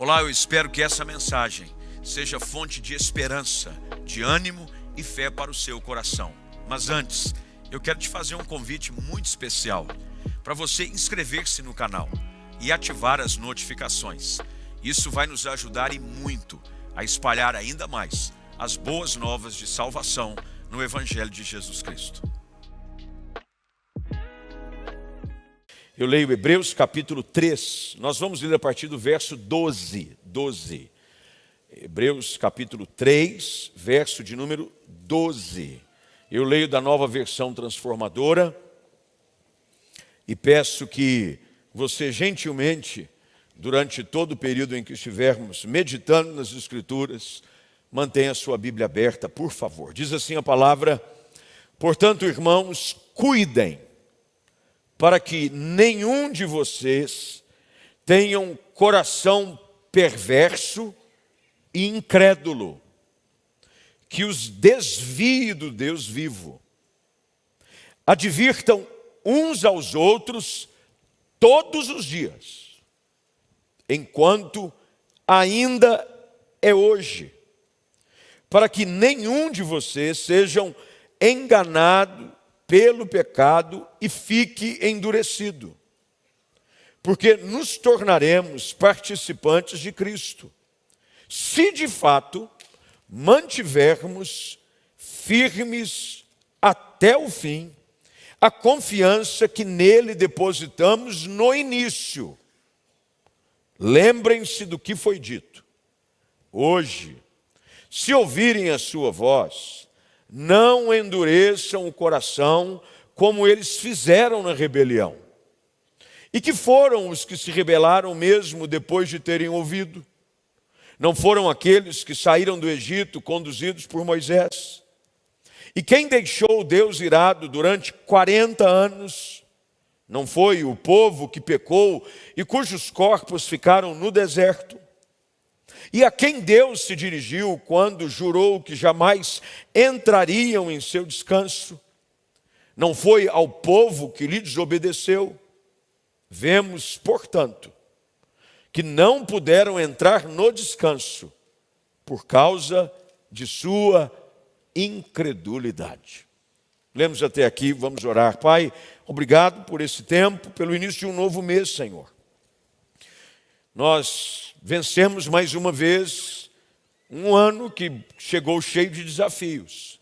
Olá, eu espero que essa mensagem seja fonte de esperança, de ânimo e fé para o seu coração. Mas antes, eu quero te fazer um convite muito especial para você inscrever-se no canal e ativar as notificações. Isso vai nos ajudar e muito a espalhar ainda mais as boas novas de salvação no Evangelho de Jesus Cristo. Eu leio Hebreus capítulo 3, nós vamos ler a partir do verso 12. Hebreus capítulo 3, verso de número 12. Eu leio da Nova Versão Transformadora e peço que você gentilmente, durante todo o período em que estivermos meditando nas Escrituras, mantenha a sua Bíblia aberta, por favor. Diz assim a palavra: portanto, irmãos, cuidem, para que nenhum de vocês tenha um coração perverso e incrédulo, que os desvie do Deus vivo. Advirtam uns aos outros todos os dias, enquanto ainda é hoje, para que nenhum de vocês sejam enganado pelo pecado e fique endurecido, porque nos tornaremos participantes de Cristo, se de fato mantivermos firmes até o fim a confiança que nele depositamos no início. Lembrem-se do que foi dito: hoje, se ouvirem a sua voz, não endureçam o coração como eles fizeram na rebelião. E que foram os que se rebelaram mesmo depois de terem ouvido? Não foram aqueles que saíram do Egito conduzidos por Moisés? E quem deixou Deus irado durante 40 anos? Não foi o povo que pecou e cujos corpos ficaram no deserto? E a quem Deus se dirigiu quando jurou que jamais entrariam em seu descanso? Não foi ao povo que lhe desobedeceu? Vemos, portanto, que não puderam entrar no descanso por causa de sua incredulidade. Lemos até aqui, vamos orar. Pai, obrigado por esse tempo, pelo início de um novo mês, Senhor. Nós vencemos mais uma vez um ano que chegou cheio de desafios,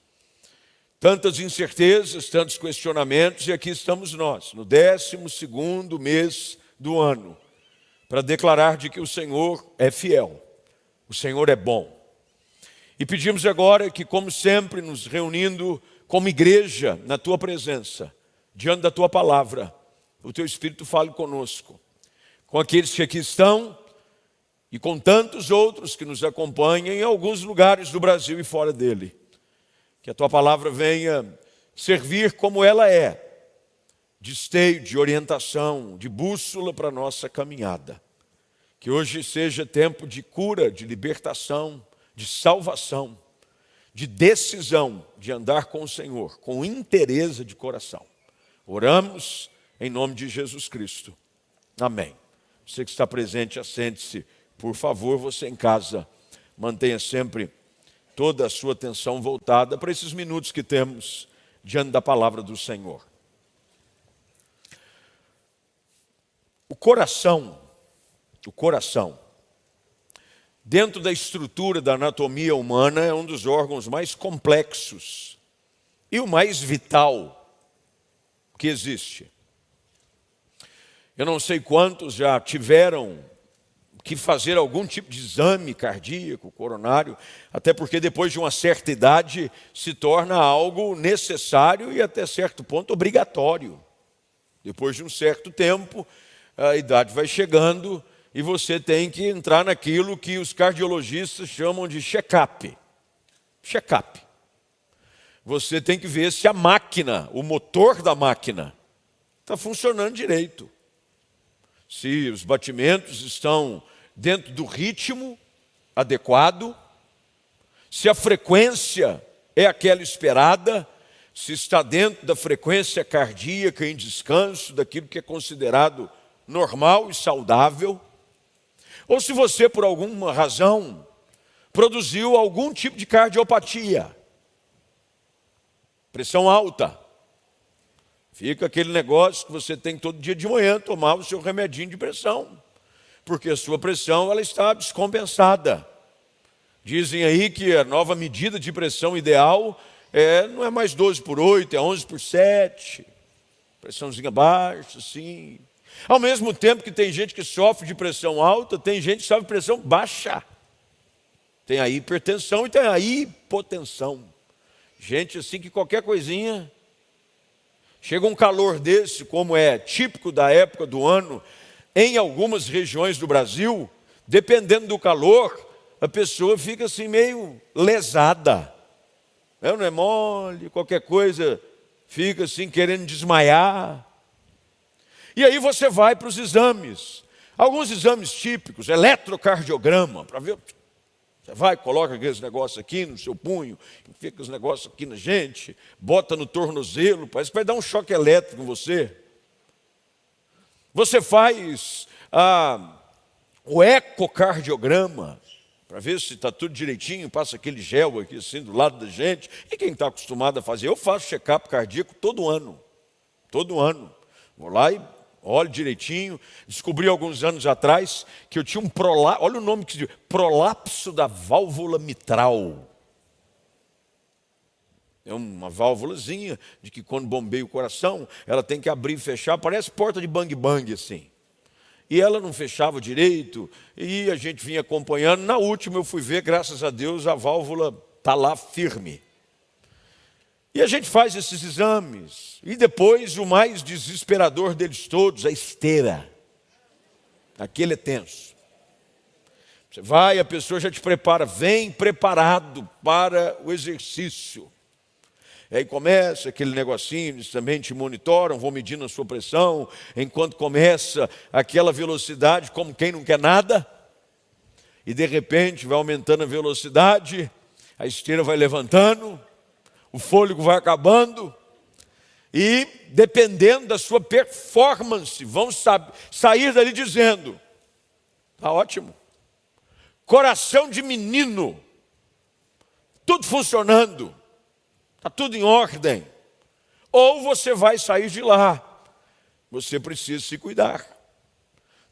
tantas incertezas, tantos questionamentos, e aqui estamos nós, no 12º mês do ano, para declarar de que o Senhor é fiel, o Senhor é bom. E pedimos agora que, como sempre, nos reunindo como igreja na Tua presença, diante da Tua palavra, o Teu Espírito fale conosco, com aqueles que aqui estão e com tantos outros que nos acompanham em alguns lugares do Brasil e fora dele. Que a Tua palavra venha servir como ela é, de esteio, de orientação, de bússola para a nossa caminhada. Que hoje seja tempo de cura, de libertação, de salvação, de decisão de andar com o Senhor, com inteireza de coração. Oramos em nome de Jesus Cristo. Amém. Você que está presente, assente-se. Por favor, você em casa, mantenha sempre toda a sua atenção voltada para esses minutos que temos diante da palavra do Senhor. O coração, dentro da estrutura da anatomia humana, é um dos órgãos mais complexos e o mais vital que existe. Eu não sei quantos já tiveram que fazer algum tipo de exame cardíaco, coronário, até porque depois de uma certa idade se torna algo necessário e até certo ponto obrigatório. Depois de um certo tempo, a idade vai chegando e você tem que entrar naquilo que os cardiologistas chamam de check-up. Check-up. Você tem que ver se a máquina, o motor da máquina, está funcionando direito. Se os batimentos estão dentro do ritmo adequado, se a frequência é aquela esperada, se está dentro da frequência cardíaca em descanso, daquilo que é considerado normal e saudável, Ou se você, por alguma razão, produziu algum tipo de cardiopatia, pressão alta. Fica aquele negócio que você tem todo dia de manhã tomar o seu remedinho de pressão, porque a sua pressão ela está descompensada. Dizem aí que a nova medida de pressão ideal não é mais 12/8, é 11/7. Pressãozinha baixa, assim. Ao mesmo tempo que tem gente que sofre de pressão alta, tem gente que sofre de pressão baixa. Tem a hipertensão e tem a hipotensão. Gente assim que qualquer coisinha... Chega um calor desse, como é típico da época do ano, em algumas regiões do Brasil, dependendo do calor, a pessoa fica assim meio lesada. Não é mole, qualquer coisa, fica assim querendo desmaiar. E aí você vai para os exames. Alguns exames típicos, eletrocardiograma, para ver... Você vai, coloca aqueles negócios aqui no seu punho, fica os negócios aqui na gente, bota no tornozelo, parece que vai dar um choque elétrico em você. Você faz o ecocardiograma, para ver se está tudo direitinho, passa aquele gel aqui assim do lado da gente. E quem está acostumado a fazer, eu faço check-up cardíaco todo ano. Todo ano. Vou lá e olho direitinho. Descobri alguns anos atrás que eu tinha um prolapso, olha o nome que se diz, prolapso da válvula mitral. É uma válvulazinha de que quando bombeia o coração, ela tem que abrir e fechar, parece porta de bang-bang assim. E ela não fechava direito, e a gente vinha acompanhando. Na última eu fui ver, graças a Deus, a válvula está lá firme. E a gente faz esses exames. E depois, o mais desesperador deles todos, a esteira. Aquele é tenso. Você vai, a pessoa já te prepara, vem preparado para o exercício. E aí começa aquele negocinho, eles também te monitoram, vão medindo a sua pressão, enquanto começa aquela velocidade, como quem não quer nada, e de repente vai aumentando a velocidade, a esteira vai levantando, o fôlego vai acabando, e dependendo da sua performance, vão sair dali dizendo, está ótimo, coração de menino, tudo funcionando, está tudo em ordem. Ou você vai sair de lá, você precisa se cuidar,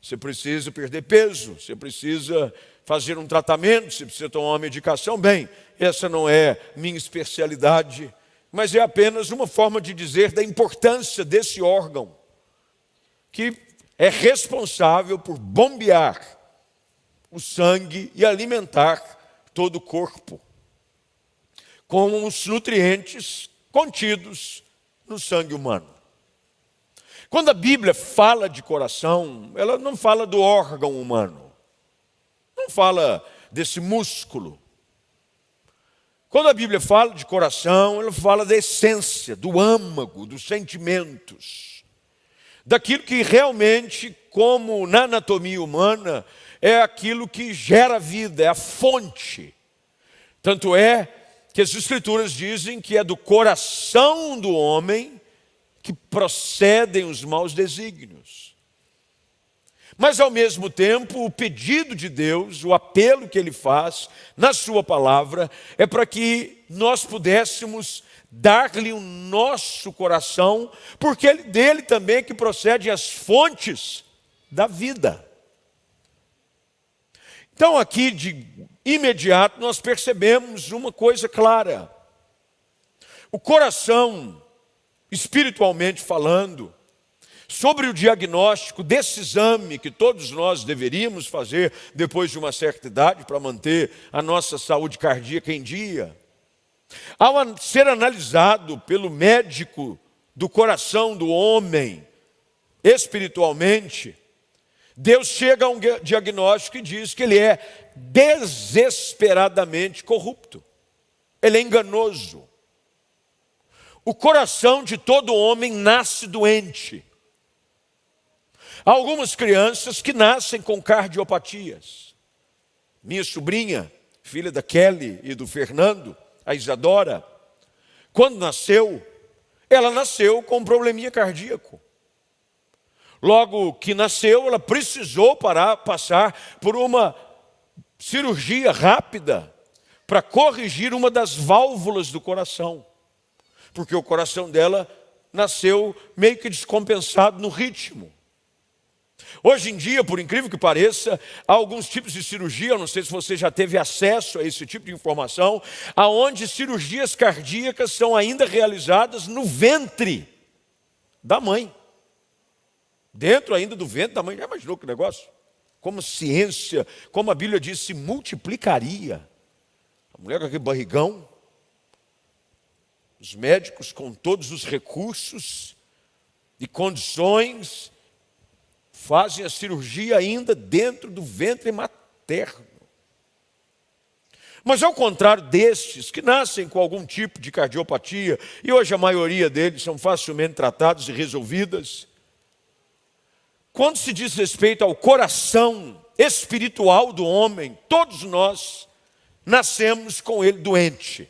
você precisa perder peso, você precisa fazer um tratamento, você precisa tomar uma medicação. Bem, essa não é minha especialidade, mas é apenas uma forma de dizer da importância desse órgão, que é responsável por bombear o sangue e alimentar todo o corpo com os nutrientes contidos no sangue humano. Quando a Bíblia fala de coração, ela não fala do órgão humano, não fala desse músculo. Quando a Bíblia fala de coração, ela fala da essência, do âmago, dos sentimentos, daquilo que realmente, como na anatomia humana, é aquilo que gera vida, é a fonte. Tanto é que as Escrituras dizem que é do coração do homem que procedem os maus desígnios. Mas, ao mesmo tempo, o pedido de Deus, o apelo que Ele faz na sua palavra, é para que nós pudéssemos dar-lhe o nosso coração, porque dele também é que procedem as fontes da vida. Então, aqui de imediato, nós percebemos uma coisa clara. O coração, espiritualmente falando, sobre o diagnóstico desse exame que todos nós deveríamos fazer depois de uma certa idade para manter a nossa saúde cardíaca em dia, ao ser analisado pelo médico do coração do homem espiritualmente, Deus chega a um diagnóstico e diz que ele é desesperadamente corrupto, ele é enganoso. O coração de todo homem nasce doente. Há algumas crianças que nascem com cardiopatias. Minha sobrinha, filha da Kelly e do Fernando, a Isadora, quando nasceu, ela nasceu com um probleminha cardíaco. Logo que nasceu, ela precisou passar por uma cirurgia rápida para corrigir uma das válvulas do coração, porque o coração dela nasceu meio que descompensado no ritmo. Hoje em dia, por incrível que pareça, há alguns tipos de cirurgia, eu não sei se você já teve acesso a esse tipo de informação, aonde cirurgias cardíacas são ainda realizadas no ventre da mãe. Dentro ainda do ventre da mãe. Já imaginou que negócio? Como ciência, como a Bíblia diz, se multiplicaria. A mulher com aquele barrigão, os médicos com todos os recursos e condições, fazem a cirurgia ainda dentro do ventre materno. Mas ao contrário destes, que nascem com algum tipo de cardiopatia, e hoje a maioria deles são facilmente tratados e resolvidas, quando se diz respeito ao coração espiritual do homem, todos nós nascemos com ele doente.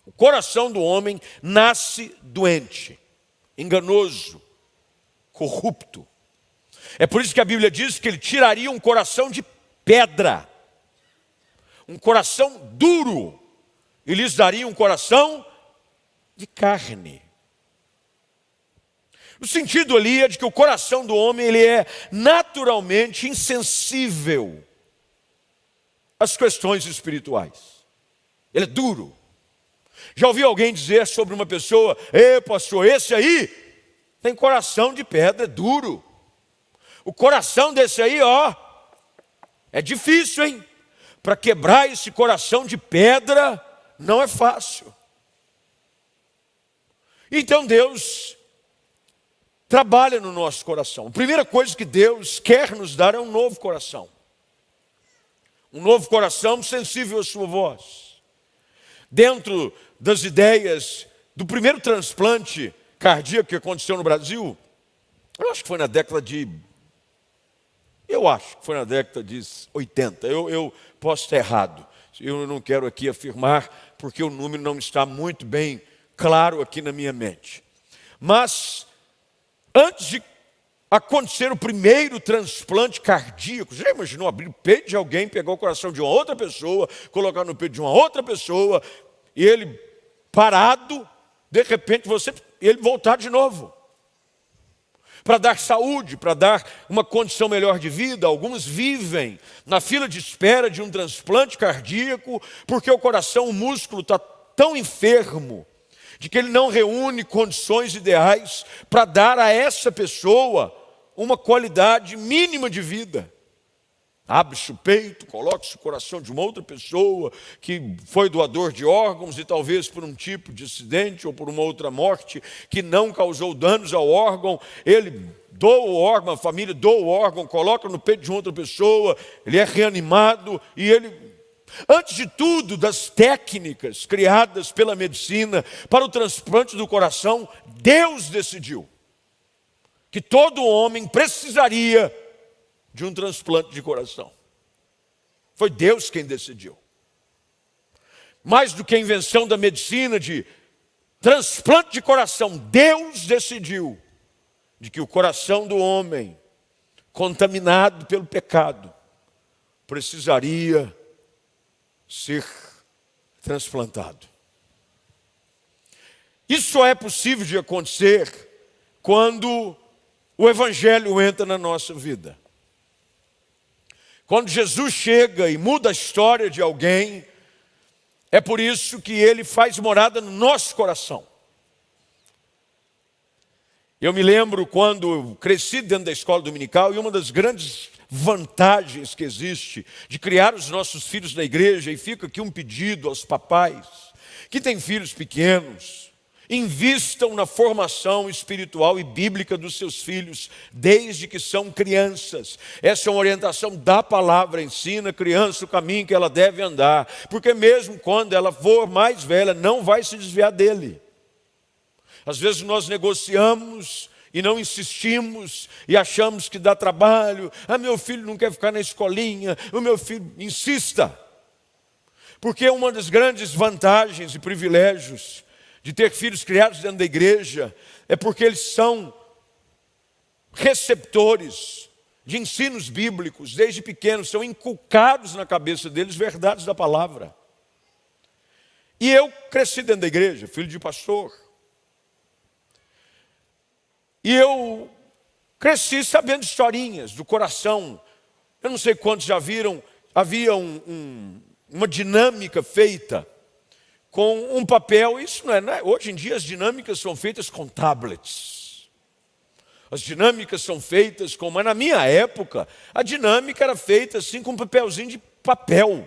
O coração do homem nasce doente, enganoso, corrupto. É por isso que a Bíblia diz que ele tiraria um coração de pedra, um coração duro, e lhes daria um coração de carne. O sentido ali é de que o coração do homem ele é naturalmente insensível às questões espirituais. Ele é duro. Já ouvi alguém dizer sobre uma pessoa: "Ei, pastor, esse aí tem coração de pedra, é duro. O coração desse aí, ó, é difícil, hein? Para quebrar esse coração de pedra não é fácil." Então Deus trabalha no nosso coração. A primeira coisa que Deus quer nos dar é um novo coração. Um novo coração sensível à sua voz. Dentro das ideias do primeiro transplante cardíaco que aconteceu no Brasil, eu acho que foi na década de 80. Eu posso estar errado. Eu não quero aqui afirmar, porque o número não está muito bem claro aqui na minha mente. Mas antes de acontecer o primeiro transplante cardíaco, já imaginou abrir o peito de alguém, pegar o coração de uma outra pessoa, colocar no peito de uma outra pessoa, e ele parado, de repente ele voltar de novo, para dar saúde, para dar uma condição melhor de vida. Alguns vivem na fila de espera de um transplante cardíaco, porque o coração, o músculo está tão enfermo, de que ele não reúne condições ideais para dar a essa pessoa uma qualidade mínima de vida. Abre-se o peito, coloca-se o coração de uma outra pessoa que foi doador de órgãos e talvez por um tipo de acidente ou por uma outra morte que não causou danos ao órgão, ele doa o órgão, a família doa o órgão, coloca no peito de outra pessoa, ele é reanimado e ele... Antes de tudo, das técnicas criadas pela medicina para o transplante do coração, Deus decidiu que todo homem precisaria de um transplante de coração. Foi Deus quem decidiu. Mais do que a invenção da medicina de transplante de coração, Deus decidiu de que o coração do homem, contaminado pelo pecado, precisaria ser transplantado. Isso só é possível de acontecer quando o Evangelho entra na nossa vida. Quando Jesus chega e muda a história de alguém, é por isso que ele faz morada no nosso coração. Eu me lembro quando eu cresci dentro da escola dominical, e uma das grandes vantagens que existe de criar os nossos filhos na igreja, e fica aqui um pedido aos papais que têm filhos pequenos: invistam na formação espiritual e bíblica dos seus filhos desde que são crianças. Essa é uma orientação da palavra. Ensina a criança o caminho que ela deve andar, porque mesmo quando ela for mais velha, não vai se desviar dele. Às vezes nós negociamos e não insistimos e achamos que dá trabalho. Meu filho não quer ficar na escolinha, o meu filho... Insista, porque uma das grandes vantagens e privilégios de ter filhos criados dentro da igreja é porque eles são receptores de ensinos bíblicos, desde pequenos, são inculcados na cabeça deles verdades da palavra. E eu cresci dentro da igreja, filho de pastor. E eu cresci sabendo historinhas do coração. Eu não sei quantos já viram, havia uma dinâmica feita com um papel. Isso não é, hoje em dia as dinâmicas são feitas com tablets. As dinâmicas são feitas com, mas na minha época, a dinâmica era feita assim com um papelzinho de papel.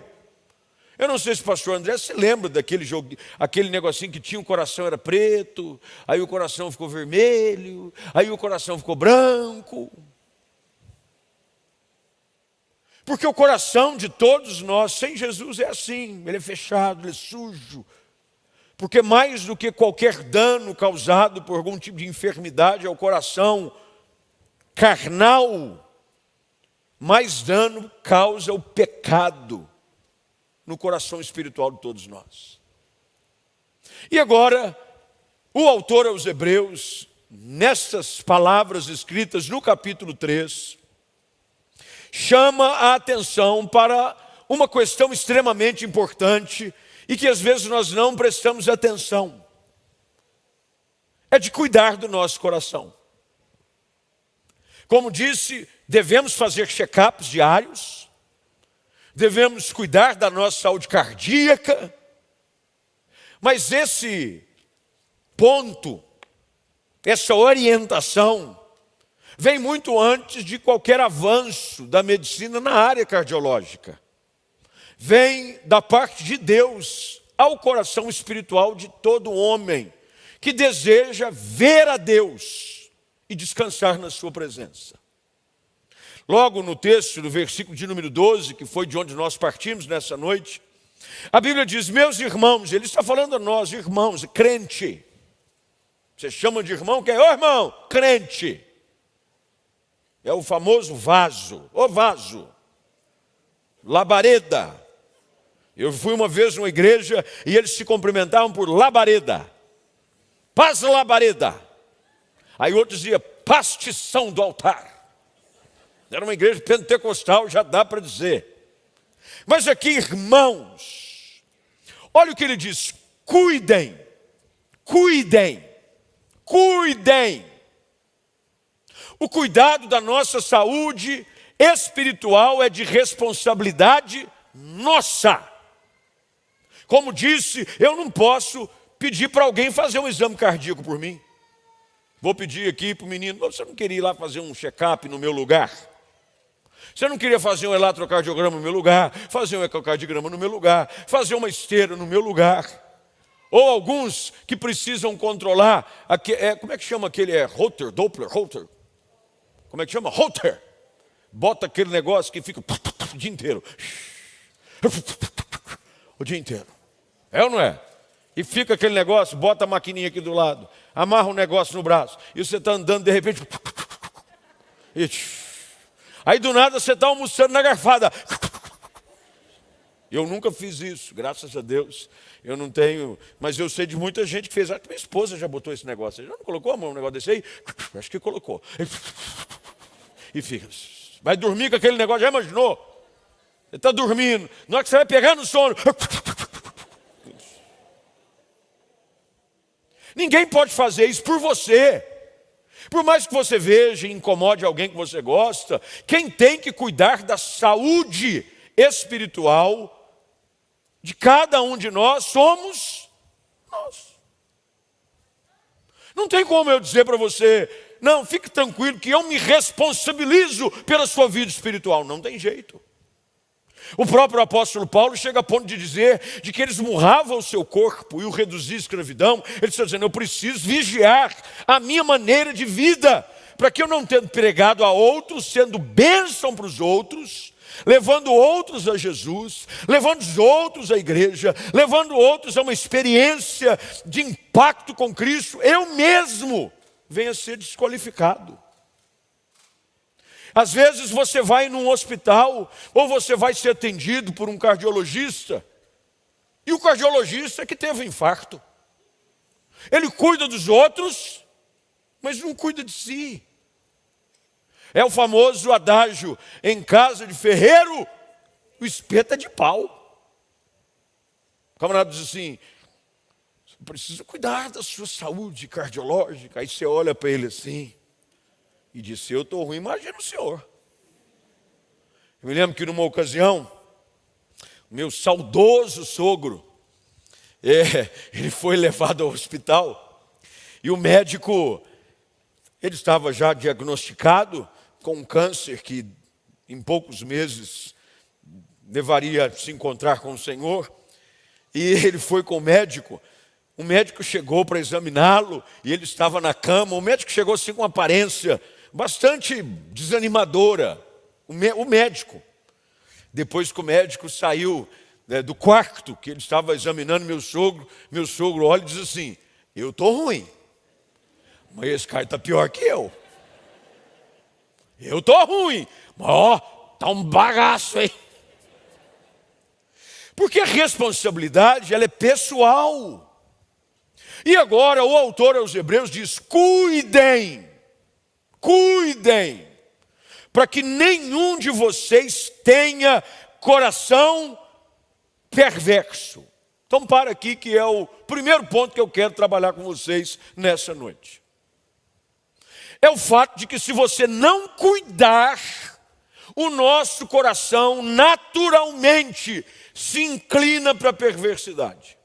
Eu não sei se o pastor André se lembra daquele jogo, aquele negocinho que tinha o coração era preto, aí o coração ficou vermelho, aí o coração ficou branco. Porque o coração de todos nós, sem Jesus, é assim, ele é fechado, ele é sujo. Porque mais do que qualquer dano causado por algum tipo de enfermidade ao coração carnal, mais dano causa o pecado no coração espiritual de todos nós. E agora, o autor aos Hebreus, nessas palavras escritas no capítulo 3, chama a atenção para uma questão extremamente importante e que às vezes nós não prestamos atenção. É de cuidar do nosso coração. Como disse, devemos fazer check-ups diários, devemos cuidar da nossa saúde cardíaca, mas esse ponto, essa orientação, vem muito antes de qualquer avanço da medicina na área cardiológica. Vem da parte de Deus ao coração espiritual de todo homem que deseja ver a Deus e descansar na sua presença. Logo no texto, no versículo de número 12, que foi de onde nós partimos nessa noite, a Bíblia diz, meus irmãos, ele está falando a nós, irmãos, crente. Você chama de irmão quem? Ô irmão, crente. É o famoso vaso, o vaso, labareda. Eu fui uma vez numa igreja e eles se cumprimentavam por labareda. Paz labareda. Aí outros diziam, pastição do altar. Era uma igreja pentecostal, já dá para dizer. Mas aqui, irmãos, olha o que ele diz, cuidem, cuidem, cuidem. O cuidado da nossa saúde espiritual é de responsabilidade nossa. Como disse, eu não posso pedir para alguém fazer um exame cardíaco por mim. Vou pedir aqui para o menino, você não queria ir lá fazer um check-up no meu lugar? Você não queria fazer um eletrocardiograma no meu lugar? Fazer um ecocardiograma no meu lugar? Fazer uma esteira no meu lugar? Ou alguns que precisam controlar, como é que chama aquele? Holter, Doppler, Holter. Como é que chama? Holter. Bota aquele negócio que fica o dia inteiro. O dia inteiro. É ou não é? E fica aquele negócio, bota a maquininha aqui do lado, amarra um negócio no braço, e você está andando de repente. Aí do nada você está almoçando na garfada. Eu nunca fiz isso, graças a Deus. Eu não tenho, mas eu sei de muita gente que fez. Minha esposa já botou esse negócio. Já não colocou a mão no negócio desse aí? Acho que colocou. E fica. Vai dormir com aquele negócio, já imaginou? Você está dormindo, na hora que você vai pegar no sono. Ninguém pode fazer isso por você. Por mais que você veja e incomode alguém que você gosta, quem tem que cuidar da saúde espiritual de cada um de nós somos nós. Não tem como eu dizer para você, não, fique tranquilo que eu me responsabilizo pela sua vida espiritual. Não tem jeito. O próprio apóstolo Paulo chega a ponto de dizer de que eles murravam o seu corpo e o reduziam à escravidão. Ele está dizendo, eu preciso vigiar a minha maneira de vida, para que eu não tenha pregado a outros, sendo bênção para os outros, levando outros a Jesus, levando os outros à igreja, levando outros a uma experiência de impacto com Cristo, eu mesmo venha a ser desqualificado. Às vezes você vai num hospital, ou você vai ser atendido por um cardiologista, e o cardiologista é que teve um infarto. Ele cuida dos outros, mas não cuida de si. É o famoso adágio: em casa de ferreiro, o espeto é de pau. O camarada diz assim: você precisa cuidar da sua saúde cardiológica. Aí você olha para ele assim e diz: se eu estou ruim, imagina o senhor. Eu me lembro que numa ocasião, meu saudoso sogro, ele foi levado ao hospital e o médico, ele estava já diagnosticado com um câncer que em poucos meses levaria a se encontrar com o Senhor. E ele foi com o médico chegou para examiná-lo e ele estava na cama. O médico chegou assim com uma aparência bastante desanimadora. O médico. Depois que o médico saiu do quarto que ele estava examinando meu sogro olha e diz assim: eu estou ruim, mas esse cara está pior que eu. Eu estou ruim, mas está um bagaço, hein? Porque a responsabilidade, ela é pessoal. E agora o autor aos Hebreus diz: cuidem, para que nenhum de vocês tenha coração perverso. Então para aqui, que é o primeiro ponto que eu quero trabalhar com vocês nessa noite. É o fato de que se você não cuidar, o nosso coração naturalmente se inclina para a perversidade.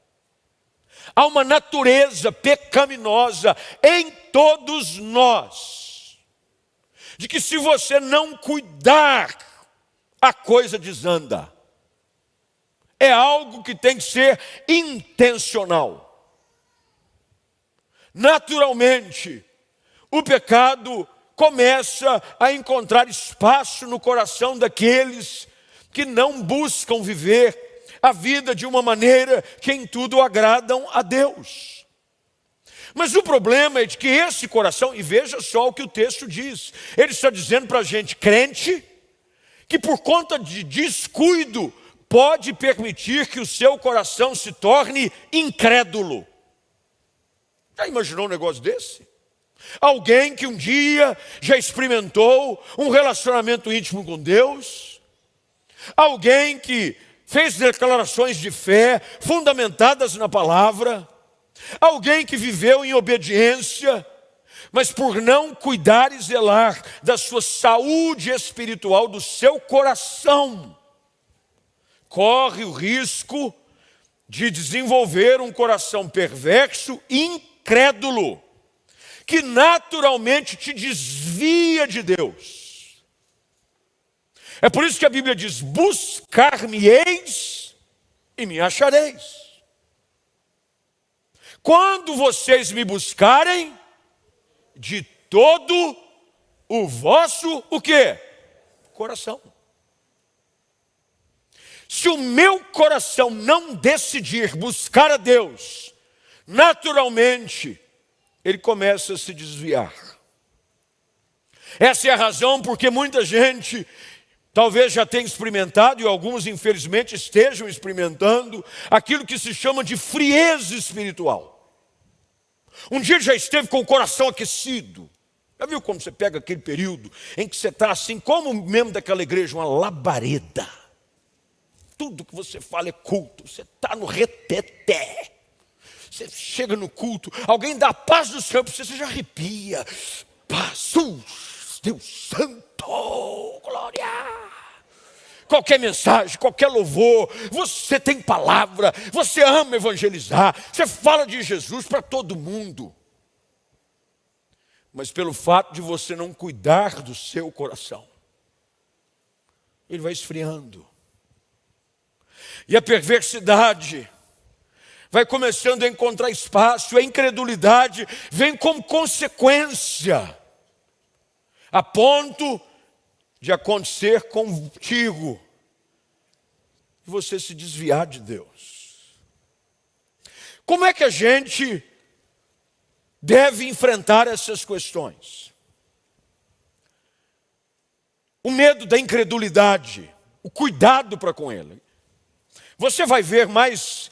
Há uma natureza pecaminosa em todos nós, de que se você não cuidar, a coisa desanda. É algo que tem que ser intencional. Naturalmente, o pecado começa a encontrar espaço no coração daqueles que não buscam viver a vida de uma maneira que em tudo agradam a Deus. Mas o problema é de que esse coração, e veja só o que o texto diz, ele está dizendo para a gente crente, que por conta de descuido, pode permitir que o seu coração se torne incrédulo. Já imaginou um negócio desse? Alguém que um dia já experimentou um relacionamento íntimo com Deus, alguém que fez declarações de fé fundamentadas na palavra, alguém que viveu em obediência, mas por não cuidar e zelar da sua saúde espiritual, do seu coração, corre o risco de desenvolver um coração perverso e incrédulo, que naturalmente te desvia de Deus. É por isso que a Bíblia diz: buscar-me-eis e me achareis. Quando vocês me buscarem de todo o vosso, o quê? Coração. Se o meu coração não decidir buscar a Deus, naturalmente, ele começa a se desviar. Essa é a razão porque muita gente talvez já tenha experimentado, e alguns infelizmente estejam experimentando, aquilo que se chama de frieza espiritual. Um dia já esteve com o coração aquecido. Já viu como você pega aquele período em que você está assim, como membro daquela igreja, uma labareda. Tudo que você fala é culto, você está no reteté. Você chega no culto, alguém dá a paz do Senhor, você já arrepia. Paz, Deus Santo, glória. Qualquer mensagem, qualquer louvor, você tem palavra, você ama evangelizar, você fala de Jesus para todo mundo. Mas pelo fato de você não cuidar do seu coração, ele vai esfriando. E a perversidade vai começando a encontrar espaço, a incredulidade vem como consequência, a ponto de acontecer contigo, e você se desviar de Deus. Como é que a gente deve enfrentar essas questões? O medo da incredulidade, o cuidado para com ele. Você vai ver mais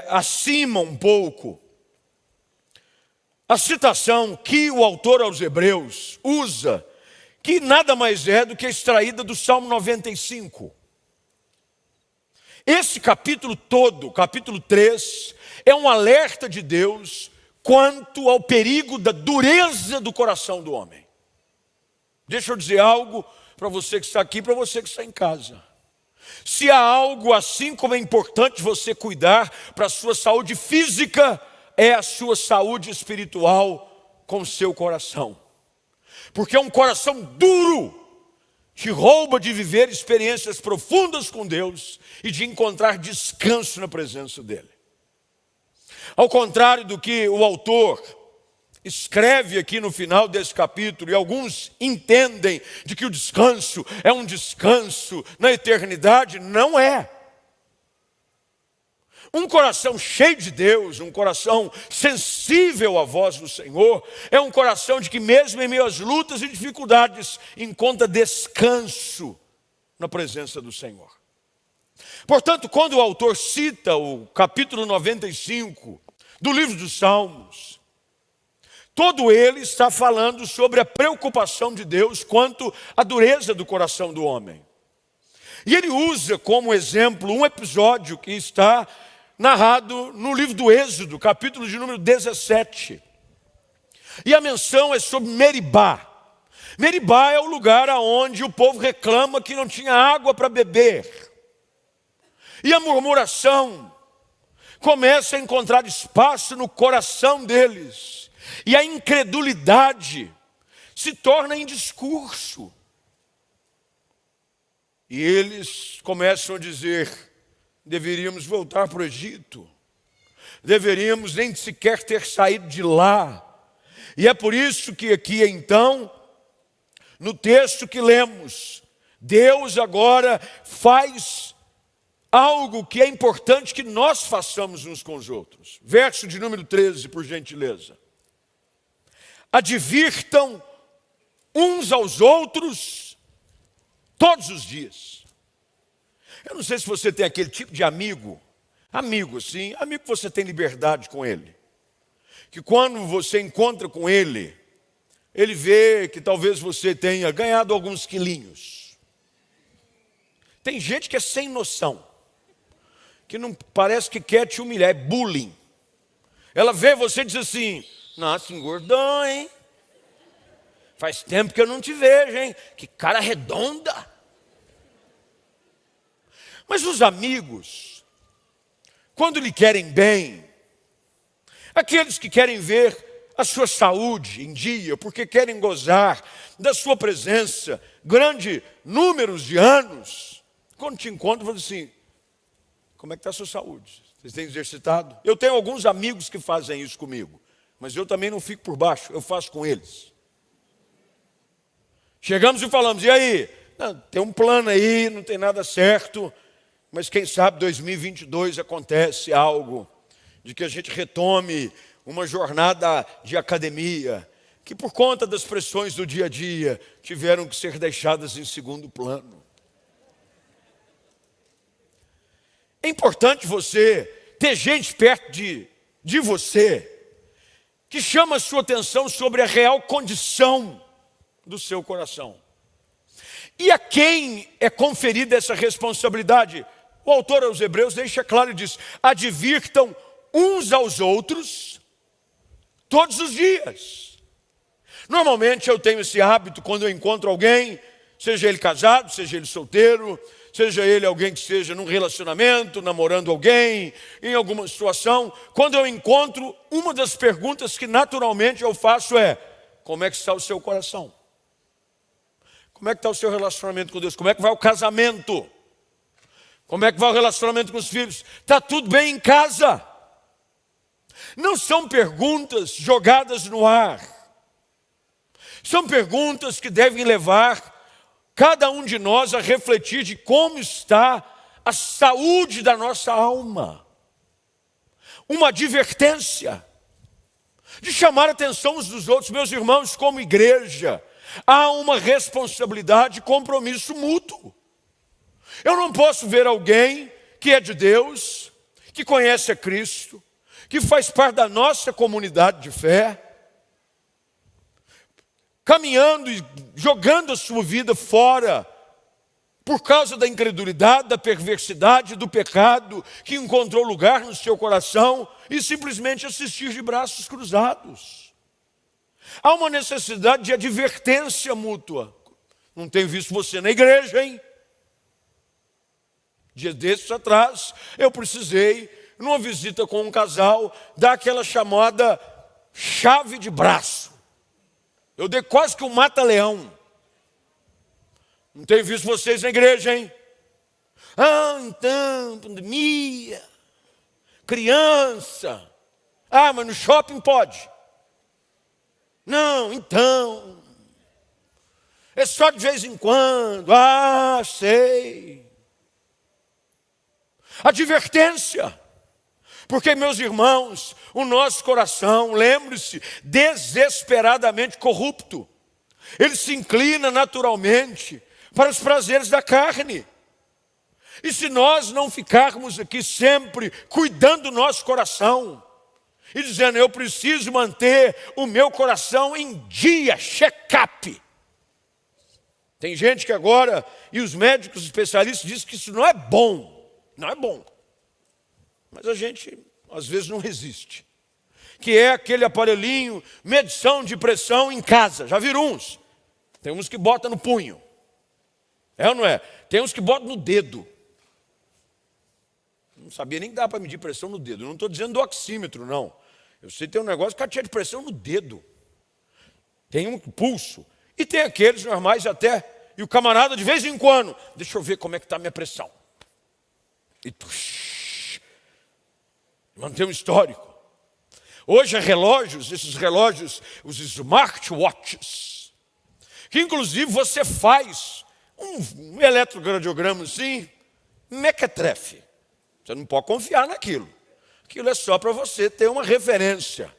acima um pouco a citação que o autor aos Hebreus usa, que nada mais é do que extraída do Salmo 95. Esse capítulo todo, capítulo 3, é um alerta de Deus quanto ao perigo da dureza do coração do homem. Deixa eu dizer algo para você que está aqui e para você que está em casa. Se há algo assim como é importante você cuidar para a sua saúde física, é a sua saúde espiritual com o seu coração. Porque um coração duro te rouba de viver experiências profundas com Deus e de encontrar descanso na presença dEle. Ao contrário do que o autor escreve aqui no final desse capítulo, e alguns entendem de que o descanso é um descanso na eternidade, não é. Um coração cheio de Deus, um coração sensível à voz do Senhor, é um coração de que mesmo em meio às lutas e dificuldades, encontra descanso na presença do Senhor. Portanto, quando o autor cita o capítulo 95 do livro dos Salmos, todo ele está falando sobre a preocupação de Deus quanto à dureza do coração do homem. E ele usa como exemplo um episódio que está narrado no livro do Êxodo, capítulo de número 17. E a menção é sobre Meribá. Meribá é o lugar onde o povo reclama que não tinha água para beber. E a murmuração começa a encontrar espaço no coração deles. E a incredulidade se torna em discurso. E eles começam a dizer: deveríamos voltar para o Egito, deveríamos nem sequer ter saído de lá. E é por isso que aqui então, no texto que lemos, Deus agora faz algo que é importante que nós façamos uns com os outros. Verso de número 13, por gentileza. Advirtam uns aos outros todos os dias. Eu não sei se você tem aquele tipo de amigo assim, amigo que você tem liberdade com ele. Que quando você encontra com ele, ele vê que talvez você tenha ganhado alguns quilinhos. Tem gente que é sem noção, que não parece que quer te humilhar, é bullying. Ela vê você e diz assim: nossa, engordou, hein? Faz tempo que eu não te vejo, hein? Que cara redonda. Mas os amigos, quando lhe querem bem, aqueles que querem ver a sua saúde em dia, porque querem gozar da sua presença, grande números de anos, quando te encontram, falam assim: como é que está a sua saúde? Vocês têm exercitado? Eu tenho alguns amigos que fazem isso comigo, mas eu também não fico por baixo, eu faço com eles. Chegamos e falamos: e aí? Não, tem um plano aí, não tem nada certo, mas quem sabe 2022 acontece algo, de que a gente retome uma jornada de academia, que por conta das pressões do dia a dia, tiveram que ser deixadas em segundo plano. É importante você ter gente perto de você, que chama a sua atenção sobre a real condição do seu coração. E a quem é conferida essa responsabilidade? O autor aos Hebreus deixa claro e diz: advirtam uns aos outros todos os dias. Normalmente eu tenho esse hábito quando eu encontro alguém, seja ele casado, seja ele solteiro, seja ele alguém que esteja num relacionamento, namorando alguém, em alguma situação, quando eu encontro, uma das perguntas que naturalmente eu faço é: como é que está o seu coração? Como é que está o seu relacionamento com Deus? Como é que vai o casamento? Como é que vai o relacionamento com os filhos? Está tudo bem em casa? Não são perguntas jogadas no ar. São perguntas que devem levar cada um de nós a refletir de como está a saúde da nossa alma. Uma advertência de chamar a atenção uns dos outros. Meus irmãos, como igreja, há uma responsabilidade e compromisso mútuo. Eu não posso ver alguém que é de Deus, que conhece a Cristo, que faz parte da nossa comunidade de fé, caminhando e jogando a sua vida fora, por causa da incredulidade, da perversidade, do pecado que encontrou lugar no seu coração, e simplesmente assistir de braços cruzados. Há uma necessidade de advertência mútua. Não tenho visto você na igreja, hein? Dias desses atrás, eu precisei, numa visita com um casal, dar aquela chamada chave de braço. Eu dei quase que um mata-leão. Não tenho visto vocês na igreja, hein? Ah, então, pandemia, criança. Ah, mas no shopping pode. Não, então. É só de vez em quando. Ah, sei. Advertência. Porque, meus irmãos, o nosso coração, lembre-se, desesperadamente corrupto. Ele se inclina naturalmente para os prazeres da carne. E se nós não ficarmos aqui sempre cuidando do nosso coração e dizendo, eu preciso manter o meu coração em dia, check-up. Tem gente que agora, e os médicos especialistas dizem que isso não é bom. Não é bom. Mas a gente, às vezes, não resiste. Que é aquele aparelhinho, medição de pressão em casa. Já viram uns? Tem uns que botam no punho. É ou não é? Tem uns que botam no dedo. Não sabia nem que dá para medir pressão no dedo. Não estou dizendo do oxímetro, não. Eu sei que tem um negócio que tinha de pressão no dedo. Tem um pulso. E tem aqueles normais até. E o camarada, de vez em quando, deixa eu ver como é que está a minha pressão. E mantém um histórico. Hoje relógios, esses relógios, os smartwatches, que inclusive você faz um eletrocardiograma assim, mequetrefe. Você não pode confiar naquilo. Aquilo é só para você ter uma referência.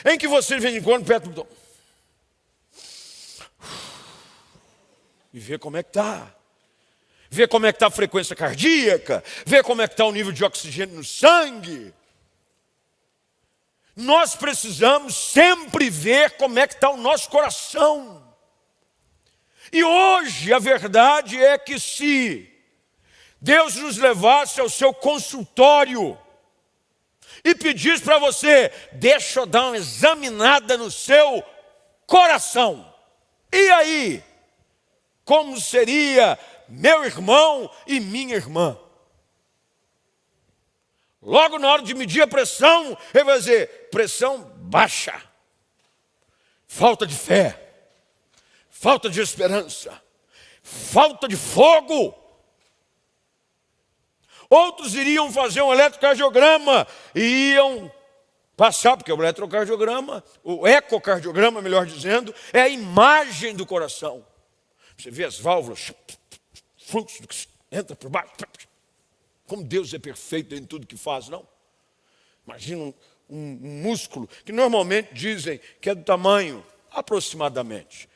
Em que você, de vez em quando, aperta o botão. E vê como é que está. Vê como é que está a frequência cardíaca. Vê como é que está o nível de oxigênio no sangue. Nós precisamos sempre ver como é que está o nosso coração. E hoje a verdade é que se Deus nos levasse ao seu consultório e pedisse para você, deixa eu dar uma examinada no seu coração. E aí? Como seria meu irmão e minha irmã? Logo na hora de medir a pressão, ele vai dizer, pressão baixa. Falta de fé. Falta de esperança. Falta de fogo. Outros iriam fazer um eletrocardiograma e iam passar, porque o eletrocardiograma, o ecocardiograma, melhor dizendo, é a imagem do coração. Você vê as válvulas, fluxo, entra por baixo. Como Deus é perfeito em tudo que faz, não? Imagina um músculo que normalmente dizem que é do tamanho, aproximadamente,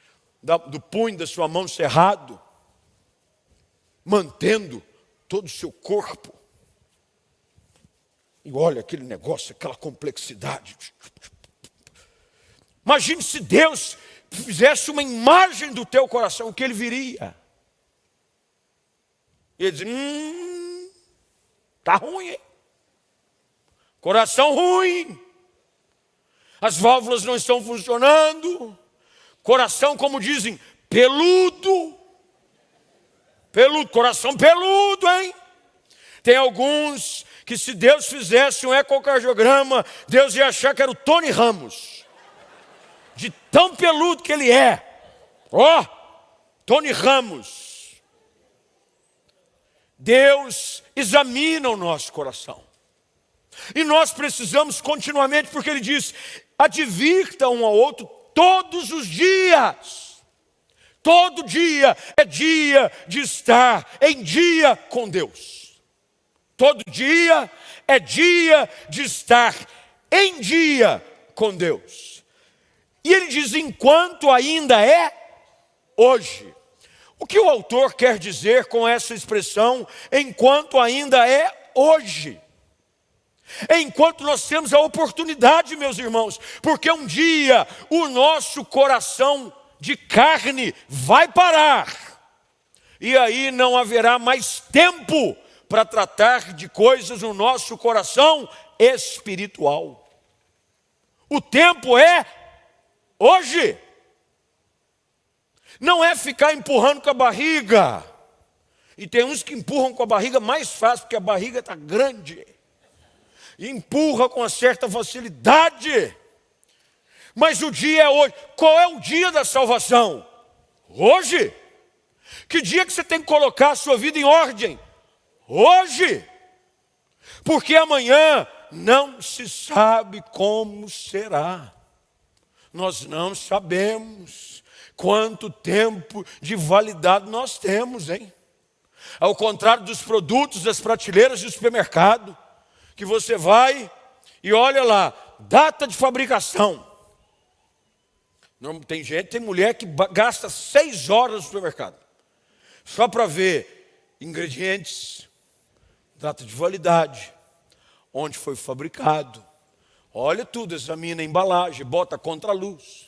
do punho da sua mão cerrado, mantendo todo o seu corpo. E olha aquele negócio, aquela complexidade. Imagine se Deus fizesse uma imagem do teu coração, o que ele viria? E ele diz, está ruim, hein? Coração ruim. As válvulas não estão funcionando. Coração, como dizem, peludo. Peludo, coração peludo, hein? Tem alguns que se Deus fizesse um ecocardiograma, Deus ia achar que era o Tony Ramos. De tão peludo que ele é. Tony Ramos. Deus examina o nosso coração. E nós precisamos continuamente, porque ele diz, advirta um ao outro todos os dias. Todo dia é dia de estar em dia com Deus. Todo dia é dia de estar em dia com Deus. E ele diz, enquanto ainda é hoje. O que o autor quer dizer com essa expressão, enquanto ainda é hoje? Enquanto nós temos a oportunidade, meus irmãos, porque um dia o nosso coração de carne vai parar. E aí não haverá mais tempo para tratar de coisas no nosso coração espiritual. O tempo é hoje. Não é ficar empurrando com a barriga. E tem uns que empurram com a barriga mais fácil, porque a barriga está grande. E empurra com uma certa facilidade. Mas o dia é hoje. Qual é o dia da salvação? Hoje. Que dia que você tem que colocar a sua vida em ordem? Hoje. Porque amanhã não se sabe como será. Nós não sabemos quanto tempo de validade nós temos, hein? Ao contrário dos produtos das prateleiras do supermercado, que você vai e olha lá, data de fabricação. Não, tem mulher que gasta 6 horas no supermercado, só para ver ingredientes, data de validade, onde foi fabricado. Olha tudo, examina a embalagem, bota contra a luz.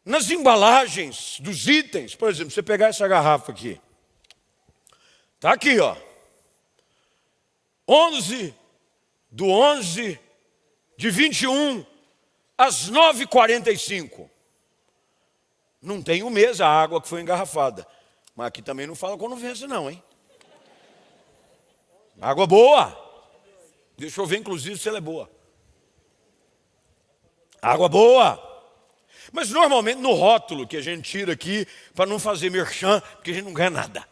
Nas embalagens dos itens, por exemplo, você pegar essa garrafa aqui. Está aqui, ó. 11/11/21, às 9h45. Não tem um mês a água que foi engarrafada. Mas aqui também não fala quando vence não, hein? Água boa. Deixa eu ver, inclusive, se ela é boa. Água boa. Mas normalmente no rótulo que a gente tira aqui, para não fazer merchan, porque a gente não ganha nada.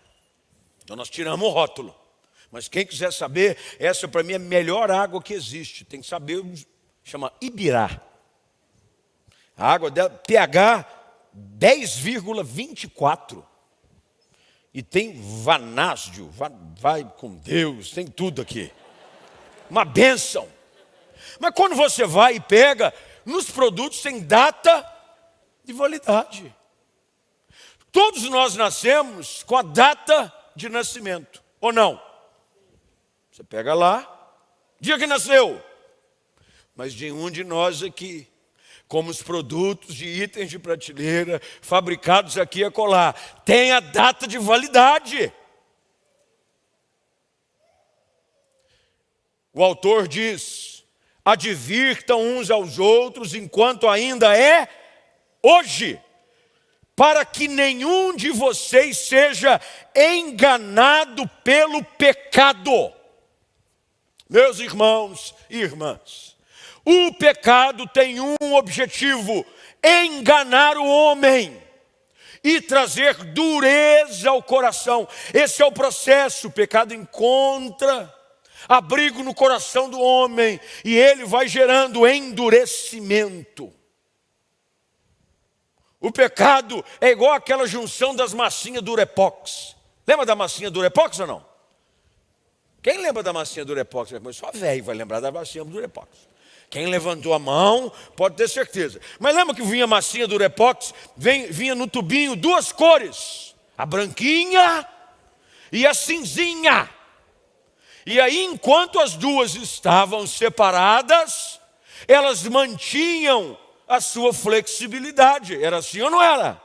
Então nós tiramos o rótulo. Mas quem quiser saber, essa para mim é a melhor água que existe. Tem que saber, chama Ibirá. A água dela, pH 10,24. E tem vanádio, vai com Deus, tem tudo aqui. Uma bênção. Mas quando você vai e pega, nos produtos tem data de validade. Todos nós nascemos com a data de nascimento, ou não? Você pega lá, dia que nasceu. Mas nenhum de nós aqui, como os produtos de itens de prateleira, fabricados aqui e acolá, tem a data de validade. O autor diz: advirtam uns aos outros enquanto ainda é hoje, para que nenhum de vocês seja enganado pelo pecado. Meus irmãos e irmãs, o pecado tem um objetivo: enganar o homem e trazer dureza ao coração. Esse é o processo. O pecado encontra abrigo no coração do homem e ele vai gerando endurecimento. O pecado é igual aquela junção das massinhas Durepox. Lembra da massinha Durepox ou não? Quem lembra da massinha Durepox? Só velho vai lembrar da massinha Durepox. Quem levantou a mão pode ter certeza. Mas lembra que vinha a massinha Durepox? Vinha no tubinho 2 cores. A branquinha e a cinzinha. E aí, enquanto as duas estavam separadas, elas mantinham a sua flexibilidade. Era assim ou não era?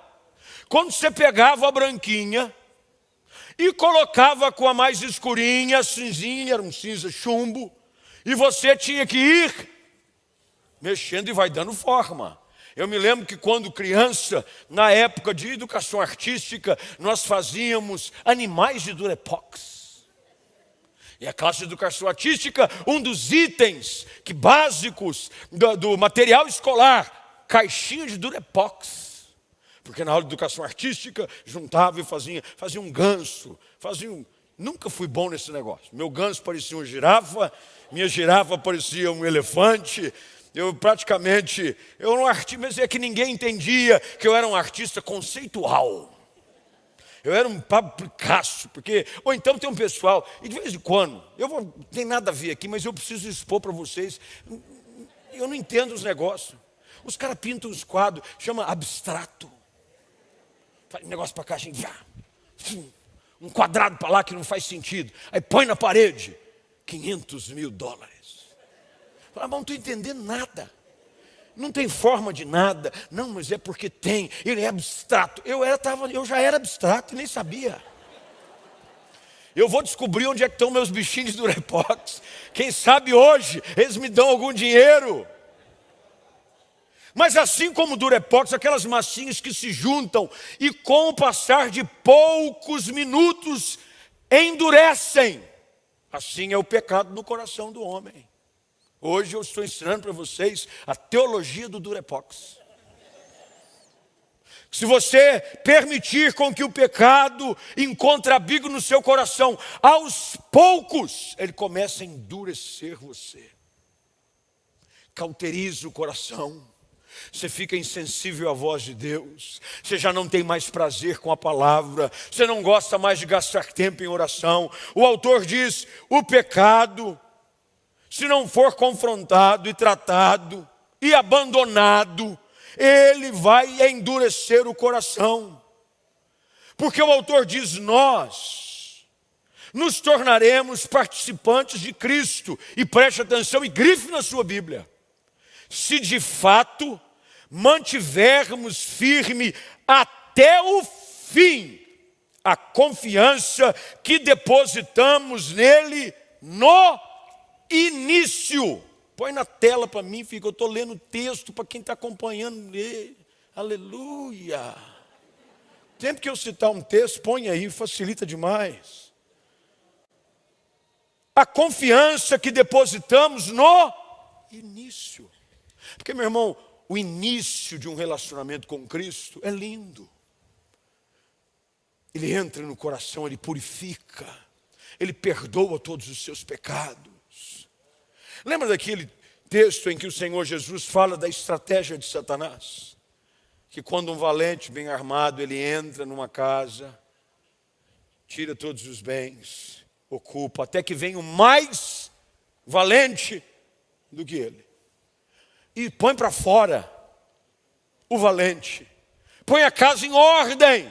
Quando você pegava a branquinha e colocava com a mais escurinha, a cinzinha, era um cinza chumbo, e você tinha que ir mexendo e vai dando forma. Eu me lembro que quando criança, na época de educação artística, nós fazíamos animais de Durepox. E a classe de educação artística, um dos itens básicos do material escolar, caixinha de Durepox. Porque na aula de educação artística, juntava e fazia um ganso, Nunca fui bom nesse negócio. Meu ganso parecia uma girafa, minha girafa parecia um elefante. Eu era um artista, mas é que ninguém entendia que eu era um artista conceitual. Eu era um Pablo Picasso, ou então tem um pessoal, e de vez em quando, não tem nada a ver aqui, mas eu preciso expor para vocês, eu não entendo os negócios. Os caras pintam os quadros, chama abstrato. Faz um negócio para cá, assim, um quadrado para lá que não faz sentido. Aí põe na parede, $500 mil. Fala, mas não estou entendendo nada. Não tem forma de nada. Não, mas é porque tem. Ele é abstrato. Eu já era abstrato e nem sabia. Eu vou descobrir onde é que estão meus bichinhos de Durepox. Quem sabe hoje eles me dão algum dinheiro. Mas assim como o Durepox, aquelas massinhas que se juntam e com o passar de poucos minutos endurecem. Assim é o pecado no coração do homem. Hoje eu estou ensinando para vocês a teologia do Durepox. Se você permitir com que o pecado encontre abrigo no seu coração, aos poucos ele começa a endurecer você. Cauteriza o coração. Você fica insensível à voz de Deus. Você já não tem mais prazer com a palavra. Você não gosta mais de gastar tempo em oração. O autor diz, o pecado, se não for confrontado e tratado e abandonado, ele vai endurecer o coração. Porque o autor diz, nós nos tornaremos participantes de Cristo. E preste atenção e grife na sua Bíblia. Se de fato mantivermos firme até o fim a confiança que depositamos nele no início. Põe na tela para mim, fica. Eu estou lendo o texto para quem está acompanhando. Aleluia. Sempre que eu citar um texto, põe aí, facilita demais. A confiança que depositamos no início. Porque, meu irmão, o início de um relacionamento com Cristo é lindo. Ele entra no coração, ele purifica, ele perdoa todos os seus pecados. Lembra daquele texto em que o Senhor Jesus fala da estratégia de Satanás? Que quando um valente bem armado, ele entra numa casa, tira todos os bens, ocupa, até que vem o mais valente do que ele. E põe para fora o valente, põe a casa em ordem.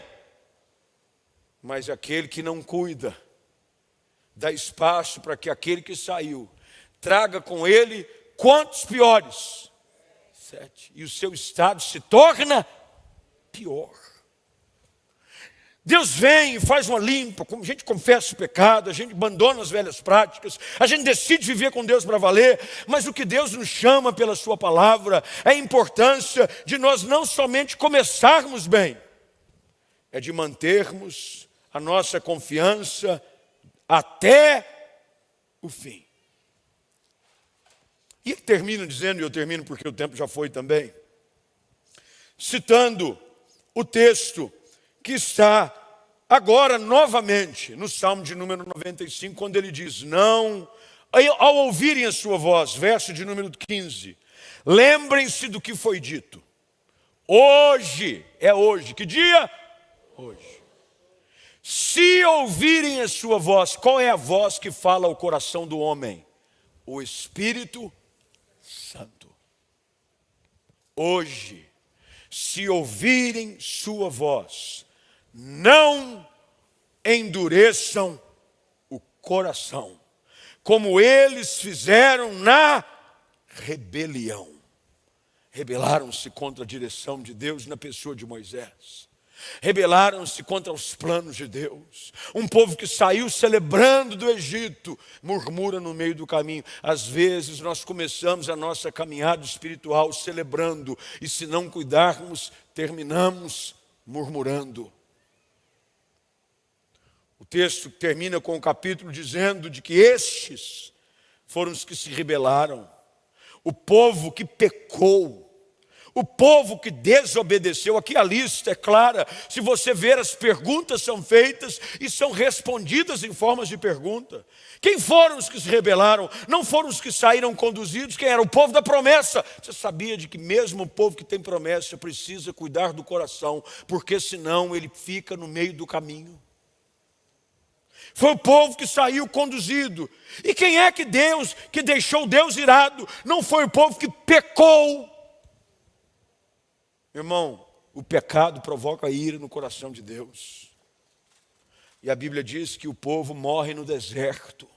Mas aquele que não cuida, dá espaço para que aquele que saiu traga com ele quantos piores? 7. E o seu estado se torna pior. Deus vem e faz uma limpa, a gente confessa o pecado, a gente abandona as velhas práticas, a gente decide viver com Deus para valer, mas o que Deus nos chama pela sua palavra é a importância de nós não somente começarmos bem, é de mantermos a nossa confiança até o fim. E ele termina dizendo, e eu termino porque o tempo já foi também, citando o texto que está agora novamente no Salmo de número 95, quando ele diz, não, ao ouvirem a sua voz, verso de número 15, lembrem-se do que foi dito. Hoje, que dia? Hoje. Se ouvirem a sua voz, qual é a voz que fala ao coração do homem? O Espírito Santo. Hoje, se ouvirem sua voz, não endureçam o coração, como eles fizeram na rebelião. Rebelaram-se contra a direção de Deus na pessoa de Moisés. Rebelaram-se contra os planos de Deus. Um povo que saiu celebrando do Egito, murmura no meio do caminho. Às vezes nós começamos a nossa caminhada espiritual celebrando, e se não cuidarmos, terminamos murmurando. O texto termina com o capítulo dizendo de que estes foram os que se rebelaram, o povo que pecou, o povo que desobedeceu. Aqui a lista é clara. Se você ver, as perguntas são feitas e são respondidas em formas de pergunta. Quem foram os que se rebelaram? Não foram os que saíram conduzidos. Quem era? O povo da promessa. Você sabia de que mesmo o povo que tem promessa precisa cuidar do coração, porque senão ele fica no meio do caminho. Foi o povo que saiu conduzido. E quem é que deixou Deus irado? Não foi o povo que pecou. Irmão, o pecado provoca ira no coração de Deus. E a Bíblia diz que o povo morre no deserto.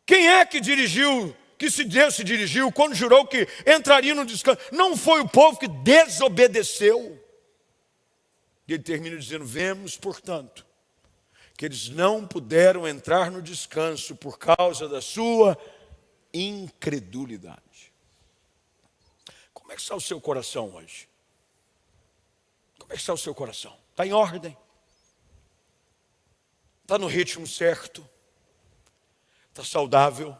Quem é que dirigiu que Deus se dirigiu quando jurou que entraria no descanso. Não foi o povo que desobedeceu. E ele termina dizendo: vemos, portanto, que eles não puderam entrar no descanso por causa da sua incredulidade. Como é que está o seu coração hoje? Como é que está o seu coração? Está em ordem? Está no ritmo certo? Está saudável?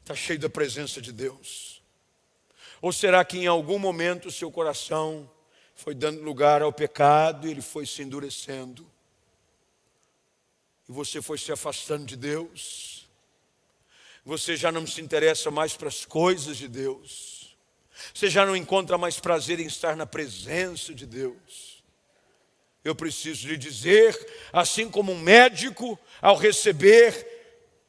Está cheio da presença de Deus? Ou será que em algum momento o seu coração foi dando lugar ao pecado e ele foi se endurecendo? E você foi se afastando de Deus? Você já não se interessa mais para as coisas de Deus? Você já não encontra mais prazer em estar na presença de Deus? Eu preciso lhe dizer, assim como um médico, ao receber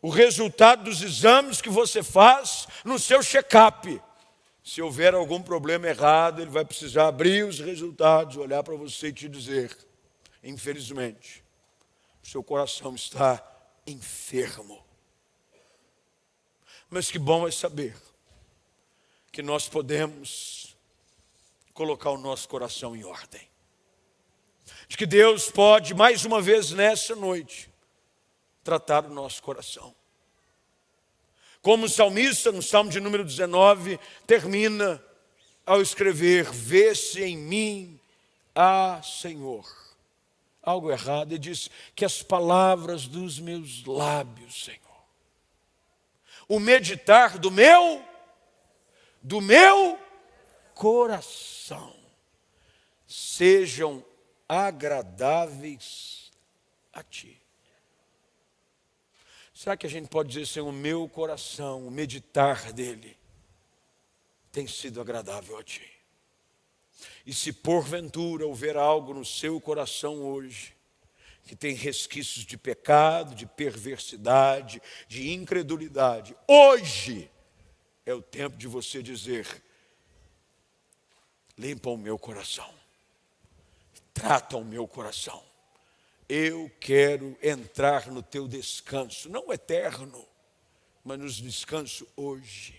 o resultado dos exames que você faz no seu check-up, se houver algum problema errado, ele vai precisar abrir os resultados, olhar para você e te dizer: infelizmente, o seu coração está enfermo. Mas que bom é saber que nós podemos colocar o nosso coração em ordem. De que Deus pode, mais uma vez nessa noite, tratar o nosso coração. Como o salmista, no Salmo de número 19, termina ao escrever: vê-se em mim, Senhor, algo errado. Ele diz: que as palavras dos meus lábios, Senhor, o meditar do meu coração, sejam agradáveis a Ti. Será que a gente pode dizer: Senhor, o meu coração, o meditar dele tem sido agradável a Ti? E se porventura houver algo no seu coração hoje que tem resquícios de pecado, de perversidade, de incredulidade, hoje é o tempo de você dizer: limpa o meu coração, trata o meu coração. Eu quero entrar no teu descanso, não eterno, mas no descanso hoje.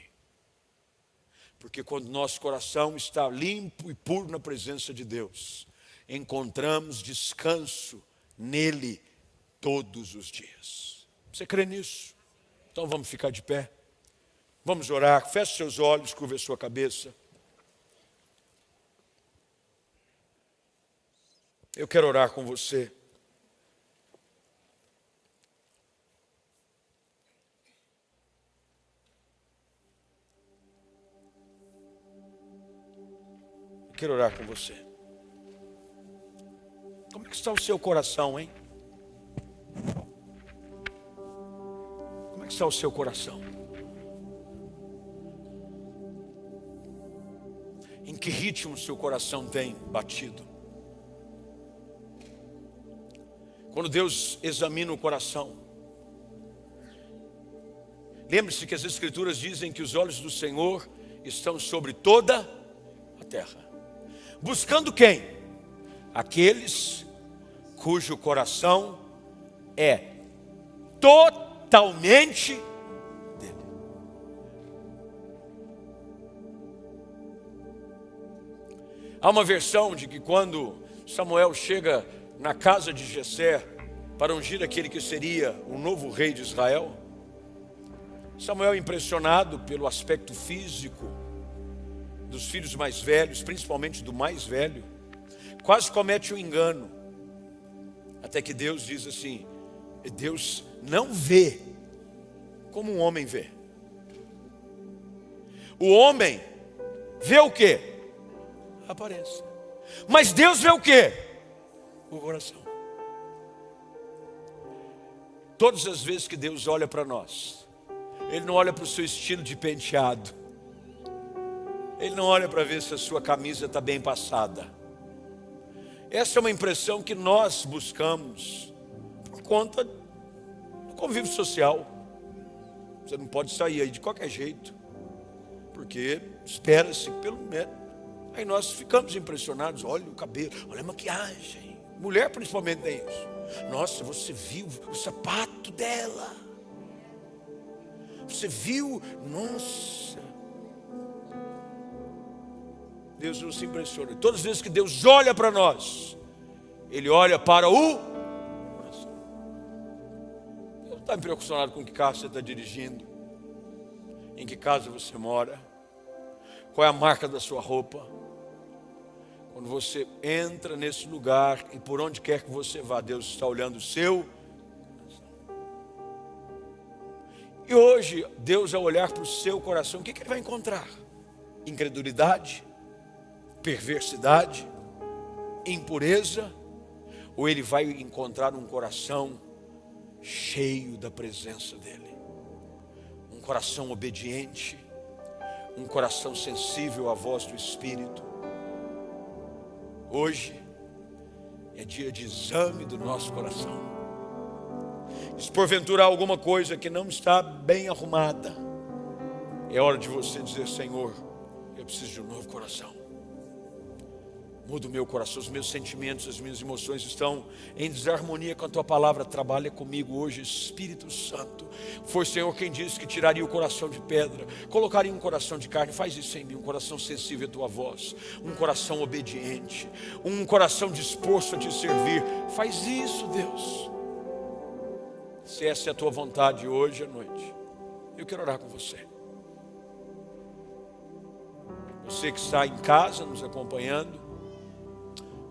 Porque quando nosso coração está limpo e puro na presença de Deus, encontramos descanso nele todos os dias. Você crê nisso? Então vamos ficar de pé. Vamos orar. Feche seus olhos, curva a sua cabeça. Eu quero orar com você. Eu quero orar com você. Como é que está o seu coração, hein? Como é que está o seu coração? Em que ritmo o seu coração tem batido? Quando Deus examina o coração, lembre-se que as Escrituras dizem que os olhos do Senhor estão sobre toda a terra. Buscando quem? Aqueles cujo coração é totalmente dele. Há uma versão de que quando Samuel chega na casa de Jessé para ungir aquele que seria o novo rei de Israel, Samuel, impressionado pelo aspecto físico dos filhos mais velhos, principalmente do mais velho, quase comete um engano, até que Deus diz assim: Deus não vê como um homem vê. O homem vê o quê? A aparência. Mas Deus vê o quê? O coração. Todas as vezes que Deus olha para nós, Ele não olha para o seu estilo de penteado, Ele não olha para ver se a sua camisa está bem passada. Essa é uma impressão que nós buscamos por conta do convívio social. Você não pode sair aí de qualquer jeito, porque espera-se pelo menos. Aí nós ficamos impressionados: olha o cabelo, olha a maquiagem. Mulher principalmente tem isso. Nossa, você viu o sapato dela? Você viu? Nossa. Deus não se impressiona. Todas as vezes que Deus olha para nós, Ele olha para o coração. Deus não está impressionado com que carro você está dirigindo, em que casa você mora, qual é a marca da sua roupa. Quando você entra nesse lugar e por onde quer que você vá, Deus está olhando o seu coração. E hoje, Deus, ao olhar para o seu coração, o que Ele vai encontrar? Incredulidade? Perversidade? Impureza? Ou Ele vai encontrar um coração cheio da presença dEle? Um coração obediente, um coração sensível à voz do Espírito. Hoje é dia de exame do nosso coração. Se porventura há alguma coisa que não está bem arrumada, é hora de você dizer: Senhor, eu preciso de um novo coração. Muda o meu coração, os meus sentimentos, as minhas emoções estão em desarmonia com a Tua palavra. Trabalha comigo hoje, Espírito Santo. Foi o Senhor quem disse que tiraria o coração de pedra, colocaria um coração de carne. Faz isso em mim, um coração sensível à Tua voz, um coração obediente, um coração disposto a Te servir. Faz isso, Deus. Se essa é a Tua vontade hoje à noite, eu quero orar com você. Você que está em casa nos acompanhando,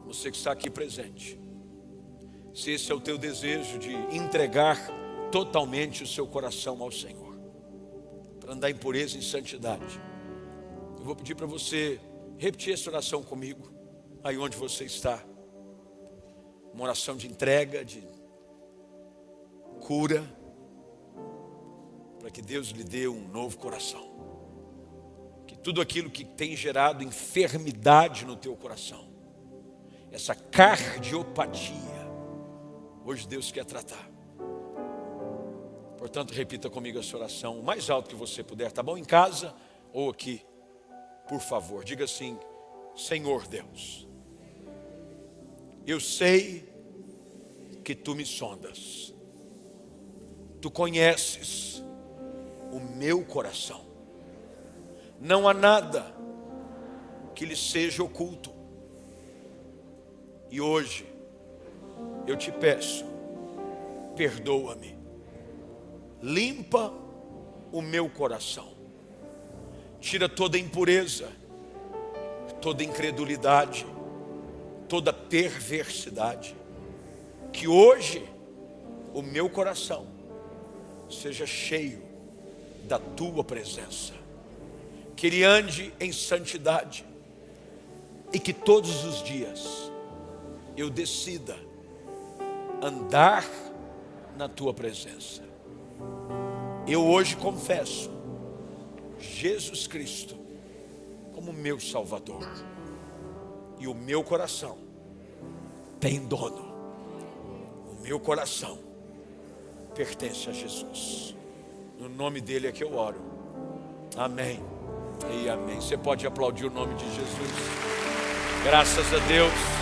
você que está aqui presente, se esse é o teu desejo de entregar totalmente o seu coração ao Senhor, para andar em pureza e em santidade, eu vou pedir para você repetir essa oração comigo, aí onde você está. Uma oração de entrega, de cura, para que Deus lhe dê um novo coração. Que tudo aquilo que tem gerado enfermidade no teu coração, essa cardiopatia, hoje Deus quer tratar. Portanto, repita comigo essa oração o mais alto que você puder, tá bom? Em casa ou aqui, por favor, diga assim: Senhor Deus, eu sei que Tu me sondas, Tu conheces o meu coração, não há nada que lhe seja oculto. E hoje eu Te peço, perdoa-me, limpa o meu coração, tira toda impureza, toda incredulidade, toda perversidade. Que hoje o meu coração seja cheio da Tua presença, que ele ande em santidade e que todos os dias eu decida andar na Tua presença. Eu hoje confesso Jesus Cristo como meu Salvador, e o meu coração tem dono. O meu coração pertence a Jesus. No nome dele é que eu oro. Amém e amém. Você pode aplaudir o nome de Jesus. Graças a Deus.